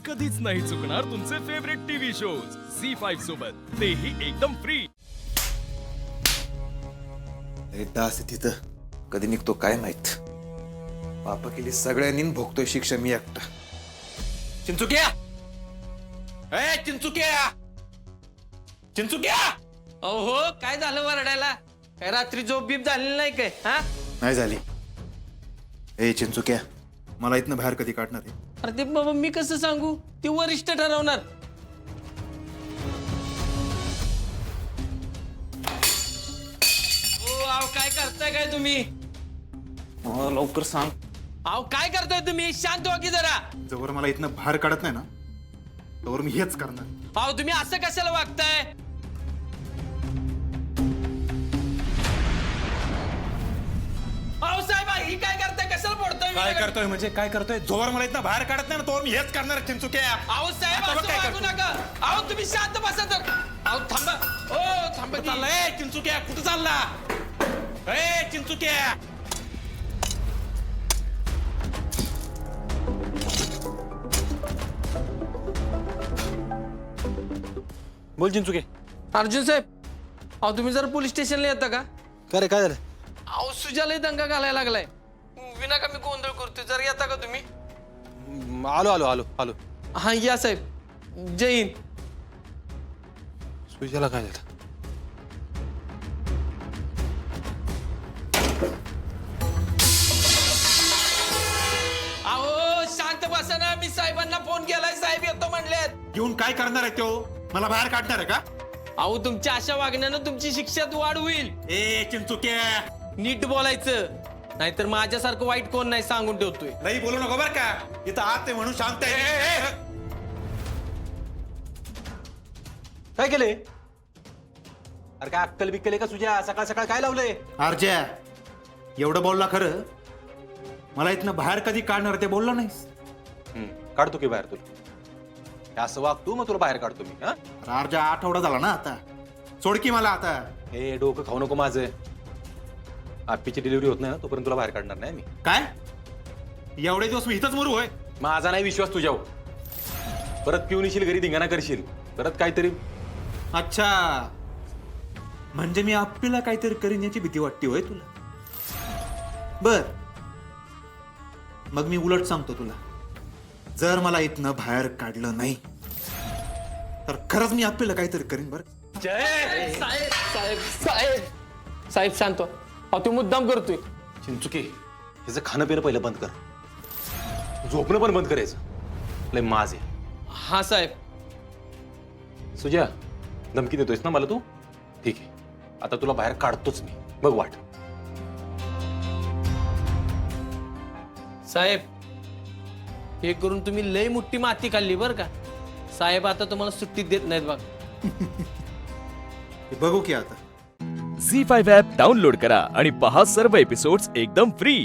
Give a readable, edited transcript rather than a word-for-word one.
कधीच नाही चुकणार तुमचे फेवरेट टीव्ही शोज झी5 सोबत, तेही एकदम फ्री। एकदा असे तिथं कधी निघतो काय माहित। पापा केली सगळ्यांनी भोगतोय शिक्षा मी एकटा। चिंचुक्या, ए चिंचुक्या, चिंचुक्या। अहो काय झालं वरडायला? काय रात्री झोप बीप झालेली नाही काय? हा नाही झाली। ए चिंचुक्या, मला इथनं बाहेर कधी काढणार आहे? अरे ते बाबा मी कसं सांगू? ते वरिष्ठ ठरवणार। ओ आव काय करताय काय तुम्ही? लवकर सांग। आव काय करताय तुम्ही? शांत व्हा की जरा। जवळ मला इथनं बाहेर काढत नाही ना, तोवर मी हेच करणार। आव तुम्ही असं कशाला वागताय? आव साहेब ही काय करताय? कशाला पडतोय? काय करतोय म्हणजे काय करतोय? जोवर मला इथनं बाहेर काढत नाही ना, तोवर मी हेच करणार चिंचुक्या। आव साहेब आता बघ असं काय वागू करतोय। नका। आव तुम्ही शांत बसा तर। आव थांबा। ओ थांबा की। चाललाय चिंचुक्या, कुठं चालला? ए चिंचुक्या। बोल चिंचुके। अर्जुन साहेब, अहो तुम्ही जर पोलीस स्टेशनला येता का? काय रे, काय झालं? अहो सुजाला दंगा घालायला लागलाय। विनाकामी गोंधळ करतोय, जर येता का तुम्ही? आलो आलो आलो आलो। हा या साहेब, जय हिंद। सुजाला काय झालं? अहो शांत बसा ना, मी साहेबांना फोन केलाय, साहेब येतो म्हणलेत। येऊन काय करणार आहे तो? मला बाहेर काढणार आहे का? अहो तुमच्या अशा वागण्यानं तुमची शिक्षात वाढ होईल। ए चिंचुक्या, नीट बोलायचं, नाहीतर माझ्यासारखं वाईट कोण नाही सांगून ठेवतोय। नाही बोलू नको बर का। इथं आत आहे म्हणून शांत आहे। काय केले? अरे काय अक्कल बिक्कल का तुझ्या? सकाळ सकाळ काय लावलंय? अर्ज्या, एवढं बोलला खरं? मला इथनं बाहेर कधी काढणार ते बोलला नाहीस? काढतो की बाहेर तुला? असं वाग तू, मग तुला बाहेर काढतो मी। हा अर्जा आठवडा झाला ना आता, सोड की मला आता। हे डोकं खाऊ नको माझं। आप्पीची डिलिव्हरी होत नाही ना, तोपर्यंत तुला बाहेर काढणार नाही मी। काय एवढे दिवस मी इथंच मरू होय? माझा नाही विश्वास तुझ्यावर। परत पिऊन येशील घरी, धिंगाणा करशील परत काहीतरी। अच्छा, म्हणजे मी आप्पीला काहीतरी करीन याची भीती वाटते होय तुला? बर, मग मी उलट सांगतो तुला, जर मला इथनं बाहेर काढलं नाही तर खरंच मी आप्पीला काहीतरी करीन। बर साहेब साहेब साहेब साहेब शांत व्हा। अहो तू मुद्दाम करतोय। चिंचुके, ह्याचं खाणं पिणं पहिलं बंद कर, झोपणं पण बंद करायचं। लय माज आहे। हा साहेब। सुजया, धमकी देतोयस ना मला तू? ठीक आहे, आता तुला बाहेर काढतोच मी, बघ वाट। साहेब हे करून तुम्ही लय मोठी माती खाल्ली बर का। साहेब आता तुम्हाला सुट्टी देत नाहीत बघ। बघू की आता। झी5 ॲप डाउनलोड करा आणि पहा सर्व एपिसोड्स एकदम फ्री।